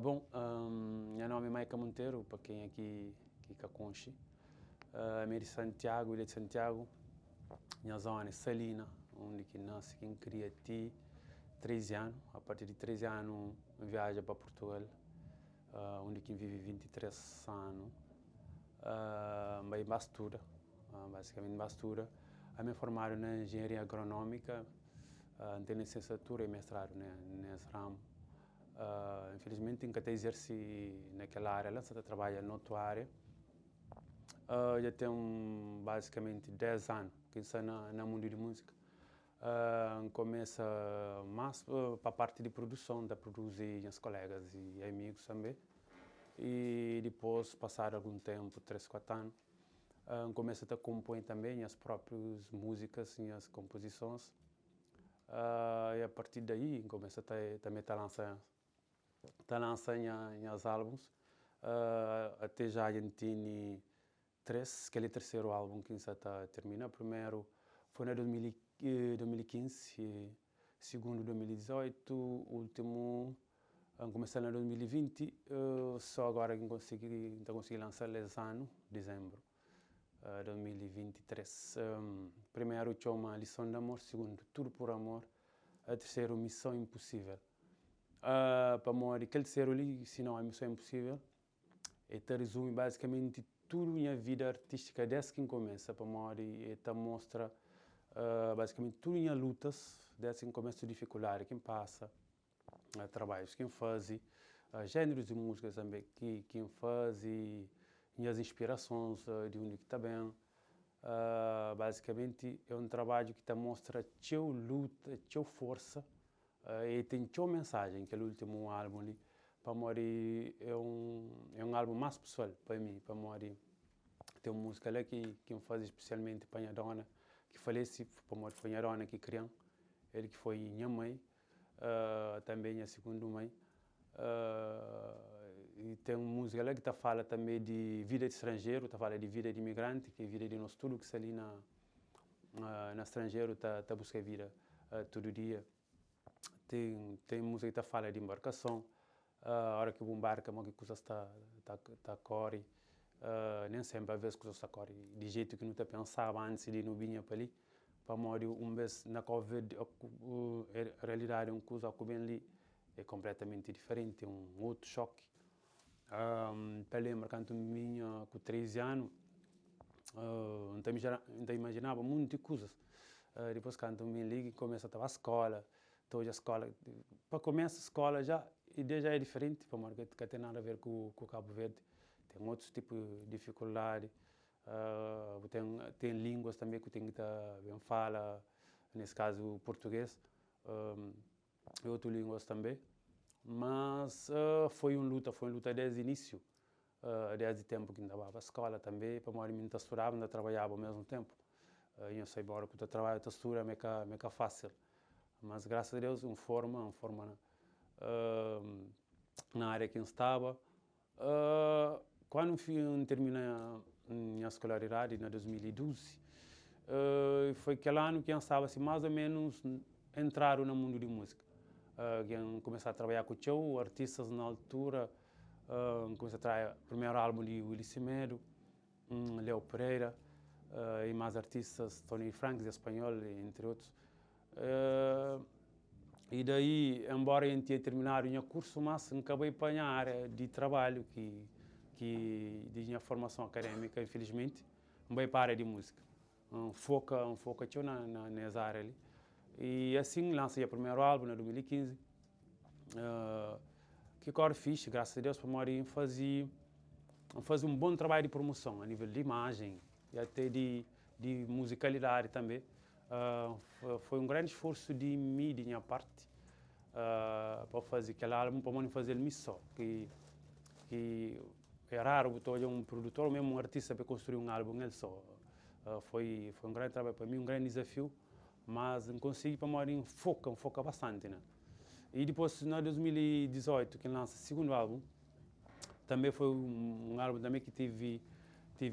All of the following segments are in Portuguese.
Meu nome é Maica Monteiro, para quem aqui conhece. Eu de Santiago, Ilha de Santiago. Minha zona é Salina, onde que nasce, quem cria 13 anos. A partir de 13 anos, viaja para Portugal, onde que vive 23 anos. Vai em Bastura, basicamente em Bastura. Eu me formaram na engenharia agronômica, tenho licenciatura e mestrado nesse ramo. Infelizmente, nunca exerci naquela área, lá só trabalho noutra área. Já tenho basicamente 10 anos que estou no mundo de música. Começa mais para a parte de produção, de produzir meus colegas e amigos também. E depois, passar algum tempo, 3, 4 anos, começo a compor também as próprias músicas, as composições. E a partir daí, começo também a lançar os álbuns. Até já a gente tem 3, que é o terceiro álbum que está a terminar. O primeiro foi em 2015, segundo 2018, o último começou em 2020, só agora que consegui lançar esse ano, dezembro de 2023. Primeiro chama Lição de Amor, segundo Tudo por Amor, a terceiro Missão Impossível. Para morrer, aquele terceiro ali, se não é Missão Impossível, te resume basicamente toda a minha vida artística desde que começa para morrer e te mostra basicamente todas as minhas lutas desde que começa a dificuldade, quem passa, trabalhos que faz, gêneros de músicas também que faz, minhas inspirações de onde que está bem. Basicamente é um trabalho que te mostra a tua luta, a tua força e tem a tua mensagem, que é o último álbum ali. Para morrer é um álbum mais pessoal para mim, para morrer. Tem uma música lá que faz especialmente para minha dona, que falece, para morrer foi minha dona que criou, ele que foi minha mãe, também minha segunda mãe. E tem uma música lá que fala também de vida de estrangeiro, fala de vida de imigrante, que é vida de nós tudo que está ali no estrangeiro, tá busca vida todo dia. Tem música que fala de embarcação, a hora que embarca, que coisa está corre, nem sempre às vezes coisas está corre de jeito que não te pensava antes de não vir para ali, para morrer vez na Covid, a realidade uma coisa que vem ali é completamente diferente, um outro choque. Para lembrar quando eu vinha com 13 anos, não imaginava muitas coisas. Depois quando me ligo, começa a estar a escola, toda a escola, para começar a escola já, a ideia já é diferente, porque não tem nada a ver com Cabo Verde. Tem outros tipos de dificuldade, tem línguas também que tem que estar bem fala, nesse caso português, e outras línguas também. Mas foi uma luta desde o início, desde o tempo que andava à escola também, para morrer, não estudava, não trabalhava ao mesmo tempo. Eu sei agora que o trabalho estuda é que fácil, mas graças a Deus, uma forma na área que eu estava. Quando eu terminei a minha escolaridade, em 2012, foi aquele ano que eu estava assim, mais ou menos entrar no mundo de música. Eu comecei a trabalhar com o artistas na altura, comecei a trabalhar o primeiro álbum de Willy Semedo, Léo Pereira, e mais artistas, Tony Franks, espanhol, entre outros. E daí, embora eu tenha terminado o meu curso, mas acabei para a área de trabalho, que de minha formação acadêmica, infelizmente, não para a área de música. Foca nessa área ali. E assim lancei o primeiro álbum em 2015, que agora fiz, graças a Deus, para morrer, fazer um bom trabalho de promoção a nível de imagem e até de musicalidade também. Foi um grande esforço de mim, de minha parte, para fazer aquele álbum, para não fazer ele só. Que é raro, um produtor ou mesmo um artista para construir um álbum ele só. Foi um grande trabalho para mim, um grande desafio, mas consegui para morrer foca bastante, né? E depois, em 2018, que lança o segundo álbum, também foi um álbum também que tive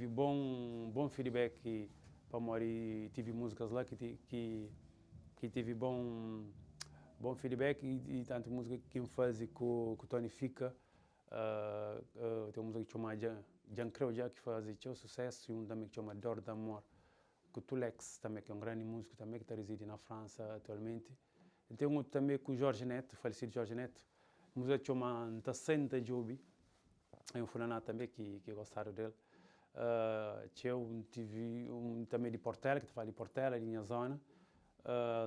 bom feedback para morrer, tive músicas lá que tive bom feedback e tanto música que me faz com o Tony Fica, Tem uma música que chama Jan Creu, que faz o sucesso, e um também que chama Dor d'Amor, com o Tulex, também, que é um grande músico também, que está reside na França atualmente. E tem um outro também com o Jorge Neto, falecido Jorge Neto, música que chama Ntacenta Jobi, é um fulano também que gostaram dele. Tinha também de Portela, que te fala de Portela, de minha zona,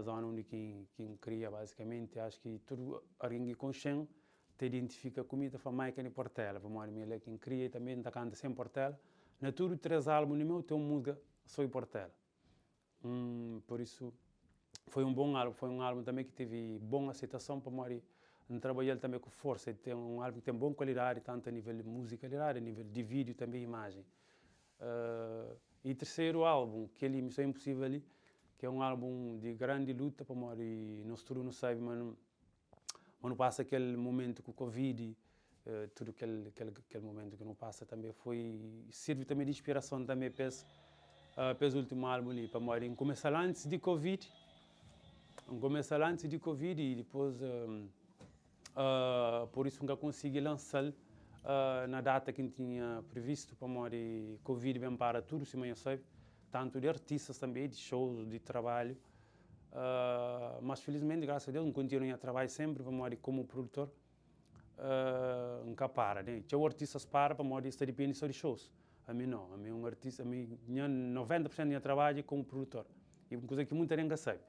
zona onde quem cria basicamente, acho que tudo alguém que consciente te identifica comigo, fala mais que em Portela, vamos lá, quem cria também está cantando sem Portela. Na tudo 3 álbuns no meu tem uma música só em Portela. Por isso foi um bom álbum, foi um álbum também que teve boa aceitação para morrer. Trabalhei também com força, tem um álbum que tem boa qualidade, tanto a nível de musicalidade, a nível de vídeo também imagem. E terceiro álbum, que ele Missão Impossível ali, que é um álbum de grande luta para morrer, nós tudo não sabe, mas não passa aquele momento com o Covid, tudo aquele momento que não passa também serve também de inspiração também para esse último álbum ali, para morrer. Começar antes de Covid, e depois por isso nunca consegui lançar na data que tinha previsto para morrer. Covid bem para tudo, se eu sabe, tanto de artistas também, de shows, de trabalho. Mas felizmente, graças a Deus, não continuo a trabalhar sempre para morrer como produtor. Nunca para, né? Tinha artistas para morrer, isso depende só de shows. A mim não, a mim um artista, a mim 90% do meu trabalho é como produtor. E uma coisa que muita gente sabe.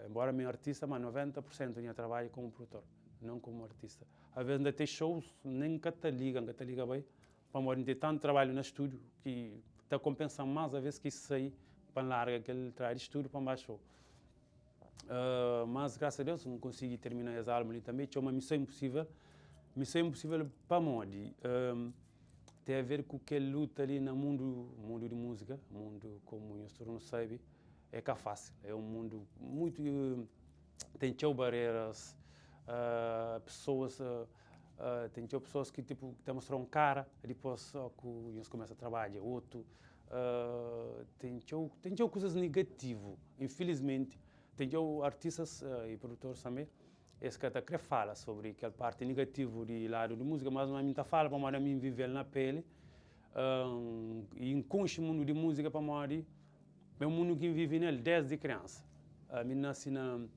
Embora eu artista, mas 90% do meu trabalho é como produtor, não como artista. Às vezes ainda tem shows, nem que te liga bem, para morrer, ter tanto trabalho no estúdio que está compensando mais às vezes que isso aí, para largar aquele trabalho de estúdio para mais show. Mas graças a Deus não consegui terminar esse álbum ali também. Tinha uma Missão Impossível para morrer. Tem a ver com aquela luta ali no mundo de música, mundo como o senhor não sabe, é que é fácil. É um mundo muito tem barreiras, pessoas tem pessoas que tipo te mostram cara, depois que eles começam a trabalhar outro, tem coisas negativas, infelizmente. Tem artistas e produtores também, esse que até fala sobre aquela parte negativa do lado da música, mas não me fala para mim viver na pele, e inconsciente mundo de música para mim é um mundo que vive nele desde criança. Eu nasci no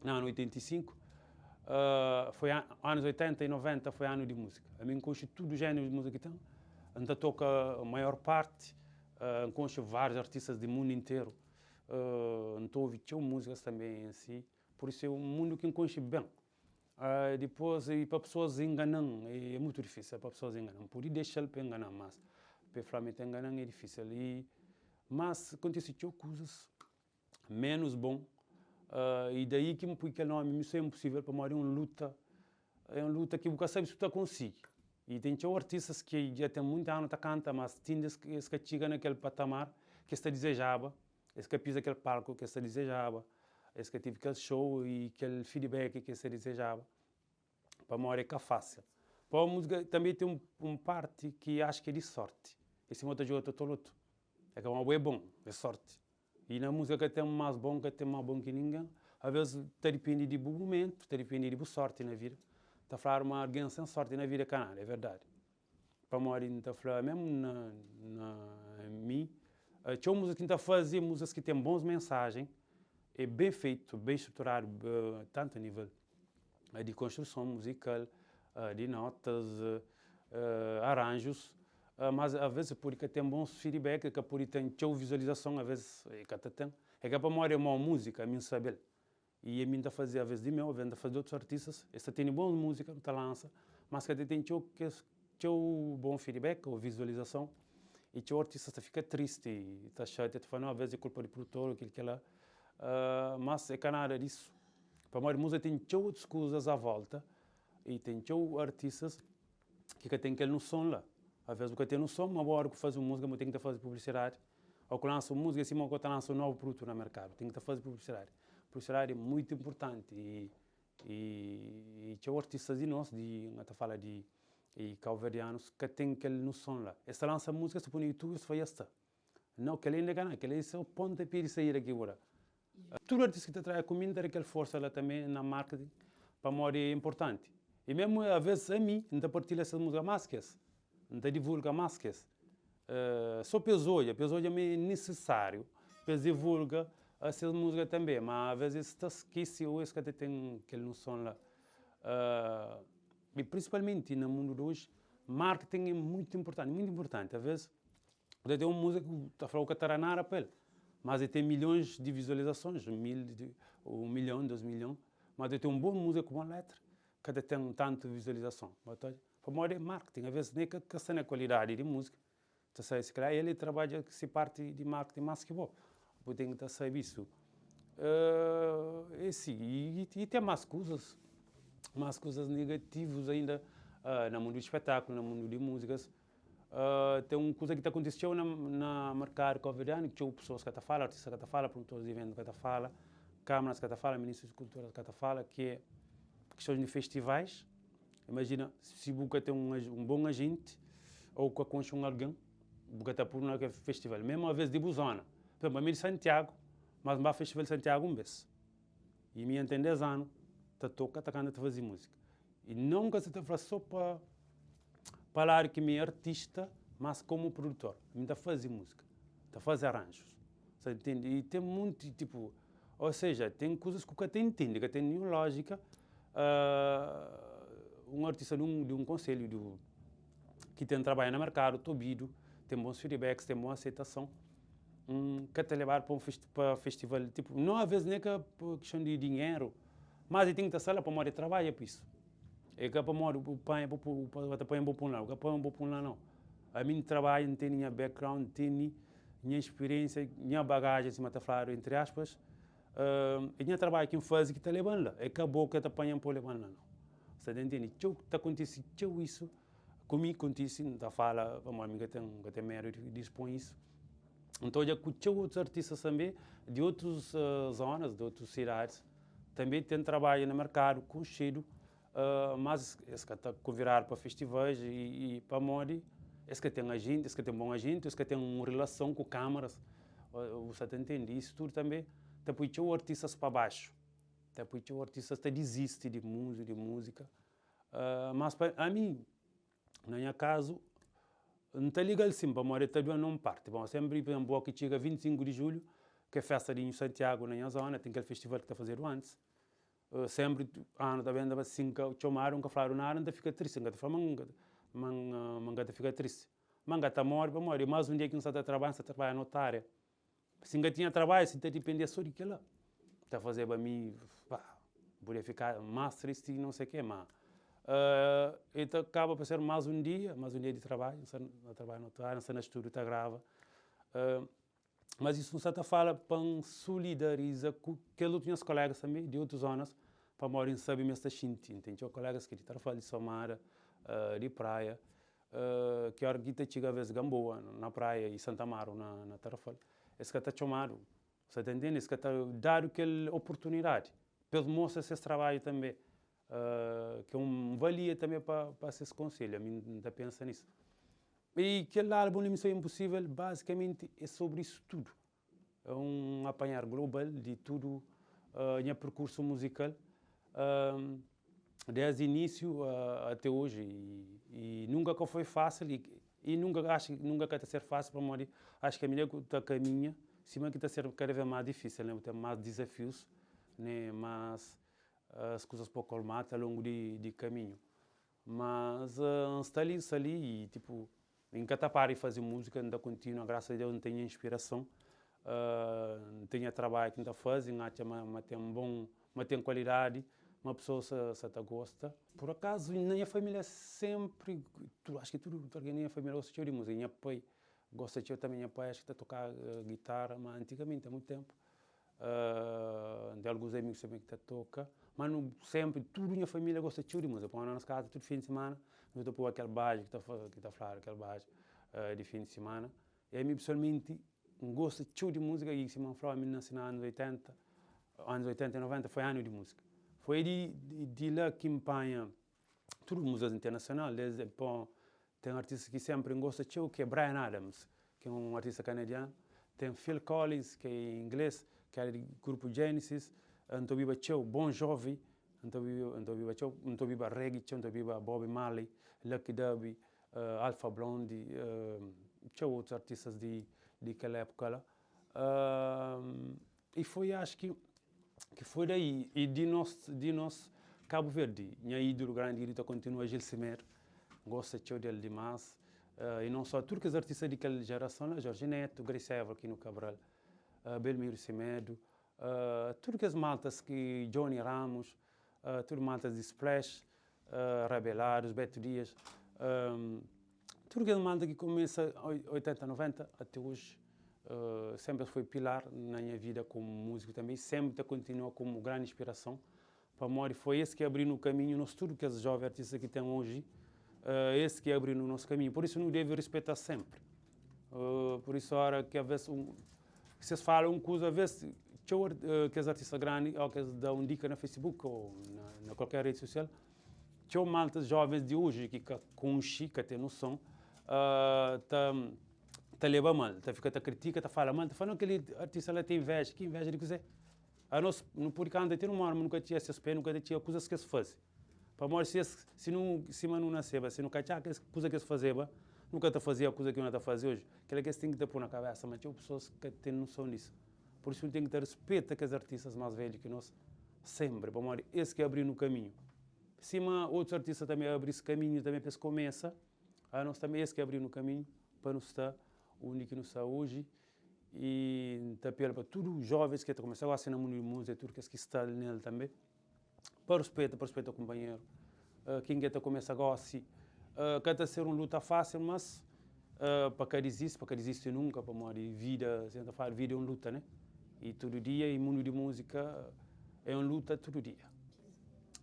ano 85, foi anos 80 e 90 foi ano de música. Eu me conheço todo o gênero de música que tem. Ainda toca a maior parte, conheço vários artistas do mundo inteiro. Então ouvi músicas também em si, por isso é um mundo que eu conheço bem. Depois, e para pessoas enganam, é muito difícil para pessoas enganam. Por isso deixar para enganar, mas para Flamengo enganar é difícil. Mas acontece coisas menos bom, e daí que me põe aquele nome Missão Impossível para morrer uma luta que você sabe se você consegue. E tem artistas que já tem muito ano a cantar, mas tem esse que chega naquele patamar que está desejava, esse que pisa aquele palco que está desejava, esse que tive aquele show e aquele feedback que está desejava, para morrer que é fácil. Para a música também tem parte que acho que é de sorte. Esse motor de outro toluto. É que é uma boa bom, é sorte. E na música que tem mais bom que ninguém, às vezes depende de bom momento, depende de boa sorte na vida. Está a falar uma alguém sem sorte na vida canal, é verdade. Para morrer, está a falar mesmo na mim. Tinha música que está a fazer, músicas que têm bons mensagens, é bem feito, bem estruturado, tanto a nível de construção musical, de notas, arranjos. Mas às vezes porque tem bons feedback, que por tem visualização, às vezes é que para morrer uma música, a mim saber. E a mim está fazer às vezes de meu, a venda fazer de outros artistas, esta tem boa música, está lança, mas que tem bom feedback ou visualização, e o artista fica triste, está chato, está falando às vezes é culpa do produtor, aquilo que lá, mas é que nada disso. Para morrer música tem outras coisas à volta, e tem artistas que tem aquele noção lá. Às vezes, o que tem noção, uma boa hora que faz música, mas tem que fazer publicidade. Ou que lança música, assim, mas que lança um novo produto no mercado, tem que fazer publicidade. Publicidade é muito importante. E tinha artistas de nós, fala de calverianos, que tem aquele noção lá. Essa lança música, se põe no YouTube, isso foi esta. Não, que ele ainda ganha, que ele é o ponto de sair aqui agora. Todo artista que trabalha comigo tem aquela força lá também na marketing, para morrer é importante. E mesmo, às vezes, a mim, não partilha essa música mais que essa. Não divulga mais que essa. Só pesoja é necessário. Para divulga essa música também. Mas, às vezes, está esquecido ou que tem aquela noção lá. E, principalmente, no mundo de hoje, marketing é muito importante. Muito importante. Às vezes, você tem uma música que está falando que está na para ele. Mas ele tem milhões de visualizações. 1 milhão, 2 milhões. Mas ele tem uma boa música com uma letra que tem tanta visualização. Para modo marketing, às vezes nem que essa é qualidade de música. Então, se calhar ele trabalha que se parte de marketing mais que bom. Porque tem que saber isso. E tem mais coisas negativas ainda no mundo do espetáculo, no mundo de músicas. Tem uma coisa que aconteceu na mercado covidiano, que tinha pessoas que falam, artistas que falam, produtores de eventos que falam, câmaras que falam, ministros de cultura que falam, que é questões de festivais. Imagina, se você tem um bom agente ou que conhece alguém, você está por um festival, mesmo às vezes de Busona. Por exemplo, a mim de Santiago, mas no festival de Santiago um mês. E me tem 10 anos, está toca, está cantando, fazer música. E nunca se está só para falar que me é artista, mas como produtor. Me está fazer música, está fazer arranjos. Você entende? E tem muito, tipo, ou seja, tem coisas que você entende, que tem nenhuma lógica. Um artista de um conselho que tem trabalho no mercado, tobido, tem bons feedbacks, tem boa aceitação, quer te levar para um festival, tipo, não às vezes nem que por questão de dinheiro, mas ele tem que estar lá para morar e trabalhar por isso. É que para morar, o pai põe um bom lá, o pai um bom lá não. A mim trabalho, não tem minha background, tem minha experiência, minha bagagem, assim, mas falar entre aspas, e minha trabalho que faz que está levando lá, é que a boca está apanhando para levar lá não. Você entende? O que está acontecendo isso? Comigo acontece, não fala, vamos amiga tem mérito de dispõe isso. Então já com outros artistas também de outras zonas, de outras cidades, também tem trabalho no mercado com cheiro, mas esse que está convidado para festivais e para moda, esse que tem agente, esse que tem bom agente, esse que tem uma relação com câmaras, você entende isso tudo também. Depois o artistas para baixo, depois o artista desiste de música, mas para mim no meu caso, não está legal sim, para morar está não parte. Bom, sempre, por exemplo, que chega 25 de julho, que é festa de Santiago, na minha zona, tem aquele festival que está a fazer antes. Sempre, ano está vendo, assim, que chamaram, que falaram nada, não fica triste, não fica manga fica triste. Manga está morre, para morar. Mais um dia que não está trabalhando na área. Se não tinha trabalho, se dependia só daquilo lá. Está a fazer para mim, poderia ficar mais triste e não sei o que, mas... então acaba por ser mais um dia de trabalho, não trabalho no área, não estudo, está grava. Mas isso não se fala para solidarizar com aqueles outros colegas também de outras zonas para morrer saber mesmo sentindo. Tem colegas que estão falando de Samara, de praia, que a hora que chega a vez Gamboa na praia e Santa Amaro na Tarrafal, esse que está chamado, você está entendendo? Esse que está dando aquela oportunidade para mostrar esse trabalho também. Que é valia também para esses conselhos, a mim ainda pensa nisso. E aquele álbum de Missão Impossível, basicamente, é sobre isso tudo. É um apanhar global de tudo, meu percurso musical, desde o início até hoje. E nunca foi fácil, e acho que nunca vai ser fácil para morrer. Acho que a minha caminha, cima que está sendo cada vez mais difícil, né? Tem mais desafios, né? Mas as coisas por colmar ao longo de caminho. Mas está ali e tipo, nunca para de fazer música, ainda continua, graças a Deus não tenho inspiração, não tenho trabalho que ainda faz, mas tem qualidade, uma pessoa se gosta. Por acaso, na minha família sempre, acho que tudo na minha família gosta de música, minha pai gosta de também, minha pai acho que está a tocar guitarra, mas antigamente, há muito tempo. De alguns amigos também que toca, mas não, sempre, tudo minha família gosta de música. Quando nas casas, todo fim de semana, eu estou por aquele baixo que está falando, aquele baixo de fim de semana. E aí, pessoalmente, gosto de música e se me falou, nos anos 80 e 90, foi ano de música. Foi de lá que empanha tudo músicas internacionais, desde, bom, tem artistas que sempre gostam de que é Bryan Adams, que é um artista canadiano, tem Phil Collins, que é inglês, que é do grupo Genesis, Antobiba Bon Jovi, então viva reggae, então viva Bob Marley, Lucky Dube, Alpha Blondy, tinha outros artistas daquela época lá. E foi, acho que foi daí. E de nós Cabo Verde, minha ídolo grande, ele continua Gilcimer, gosta dele demais. E não só todos os artistas daquela geração, Jorge Neto, Grace Évora aqui no Cabral, Belmiro Semedo, todos os maltas que Johnny Ramos, todos os maltas de Splash, Rebelados, Beto Dias, todos os maltas que começa em 80, 90 até hoje, sempre foi pilar na minha vida como músico também, sempre continua como grande inspiração. Para mim, foi esse que abriu no caminho, nós tudo que os jovens artistas que tem hoje, esse que abriu no nosso caminho. Por isso, não deve respeitar sempre. Por isso, a hora que às vezes, vocês falam uma coisa, às vezes, que os artistas grandes, ou que dão dica na Facebook ou na qualquer rede social, tinha maltas jovens de hoje que conhecem, que tem noção, tá leva mal, tá fica, tá critica, tá fala mal, tá falando que aquele artista lá tem inveja, que inveja de dizer. A nós, no podcast, tem uma nunca tinha essas penas, nunca tinha coisas que se fazem. Para nós, se não nasceva, se não cachar coisa que se fazia, nunca te fazia a coisa que não está fazendo hoje. Aquela que tem que te pôr na cabeça, mas tem pessoas que têm noção disso. Por isso, tem que ter respeito com os artistas mais velhos que nós, sempre. Para nós, esse que abriu no caminho. Se outros artistas também abrem esse caminho, também para começa, a nós também esse que abriu no caminho, para nós estar onde que nós está hoje. E apelo para todos os jovens que estão começando a assinar muito música, tudo que está nele também. Para respeito ao companheiro. Quem está começando a gostar, que está ser uma luta fácil, mas para que desiste nunca, para morrer vida, se a vida é uma luta, né? E todo dia, e mundo de música é uma luta todo dia.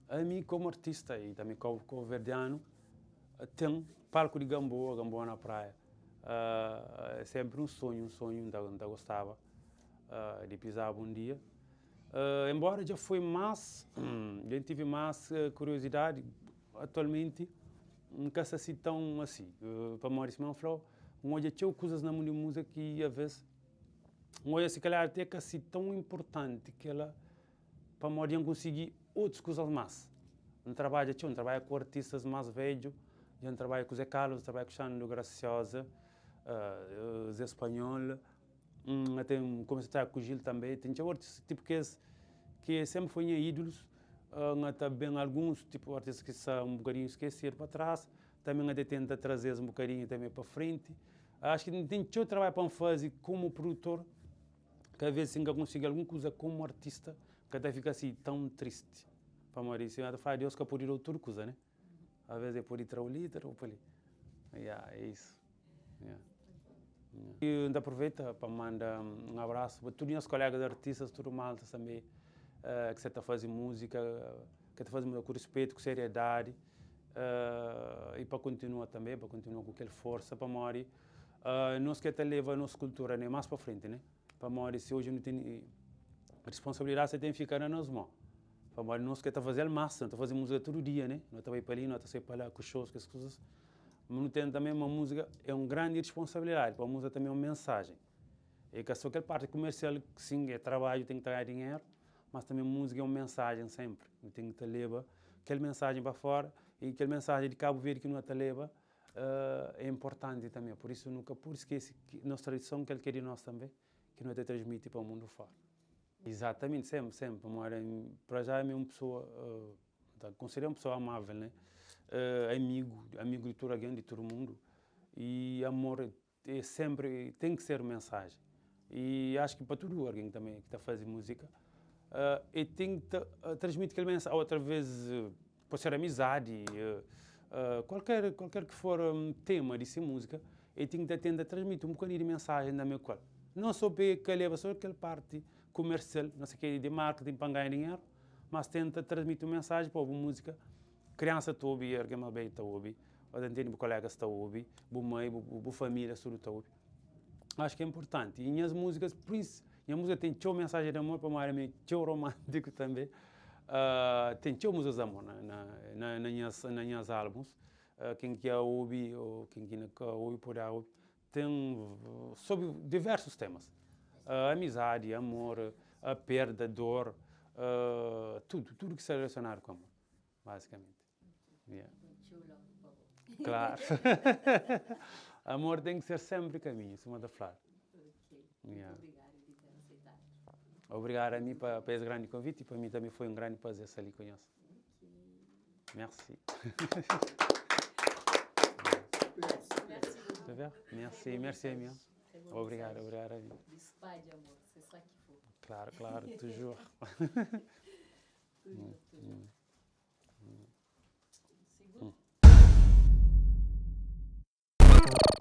A mim, como artista e também como verdiano, tem palco de Gamboa na praia. É sempre um sonho ainda gostava de pisar um dia. Embora já foi mais, já tive mais curiosidade, atualmente, nunca se assim tão assim. Para Maurício Manflow, hoje tinha coisas na mundo de música que, às vezes, hoje se calhar até que assim tão importante que ela, para Maurício conseguir outras coisas mais. Um trabalho com artistas mais velhos, já trabalho com o Zé Carlos, trabalho com o Xando Graciosa, Zé Espanhol, até comecei a trabalhar com o Gil também. Tem outros tipo que sempre foi ídolos, também alguns tipo artistas que são um bocadinho esquecidos para trás, também até tenta trazer um bocadinho também para frente. Acho que tem muito trabalho para fazer como produtor, que às vezes ainda consigo alguma coisa como artista, que até fica assim tão triste. Para Maurício, até faz Deus que pode ir outra coisa, né? Às vezes é por ir para o líder ou por ali. É isso. E ainda aproveita para mandar um abraço para todos os colegas artistas, todo malta também, que você está fazendo música, que está fazendo com respeito, com seriedade, e para continuar também, para continuar com aquela força, para morrer. Nós que até leva a nossa cultura né, mais para frente, né? Para morrer, se hoje não tem responsabilidade, você tem que ficar nas nossas mãos. Para morrer, nós que está fazendo massa, está fazendo música todo dia, né? Nós estamos para ali, nós estamos para lá com shows, com as coisas. Mas não tem também uma música, é uma grande responsabilidade, para a música também é uma mensagem. E que só aquela parte comercial, sim, é trabalho, tem que ganhar dinheiro, mas também a música é uma mensagem sempre. Tem que levar aquela mensagem para fora, e aquela mensagem de Cabo Verde que não te leva é importante também. Por isso, nunca por esquecer que nossa tradição, que ele quer de nós também, que não te transmite para o mundo fora. Exatamente, sempre. Para já é uma pessoa, considero uma pessoa amável, né? Amigo de toda alguém, de todo mundo. E amor sempre tem que ser mensagem. E acho que para todo alguém também que está fazendo música, e tem que transmitir aquela mensagem. Outra vez, pode ser amizade, qualquer que for tema de ser música, e tem que tentar transmitir um bocadinho de mensagem na minha qual. Não só para que leva só aquela parte comercial, não sei o que, de marketing para ganhar dinheiro, mas tenta transmitir uma mensagem para a música. Criança está a ouvir, alguém mais bem está a ouvir, ou colegas está a ouvir, boa mãe, boa família, tudo está a ouvir. Acho que é importante. E minhas músicas, por isso, minha música tem tchau mensagem de amor, para mim, tchau romântico também. Tem tchau músicas de amor nas minhas álbuns. Quem quer ouvir, ou quem quer ouvir, pode ouvir. Tem sobre diversos temas. Amizade, amor, a perda, dor, tudo que se relacionar com amor, basicamente. Yeah. Chulo, Claro. Amor tem que ser sempre caminho, em cima da flor. Ok. Yeah. Muito obrigada por ter aceitado. Obrigado a mim para esse grande convite e para mim também foi um grande prazer estar ali conheço. Ok. Merci. Merci beaucoup. Merci, Amiens. Très bon Obrigado message. a mim. Dispare de amor, c'est ça qu'il faut. Claro, toujours. Toujours. Seguro?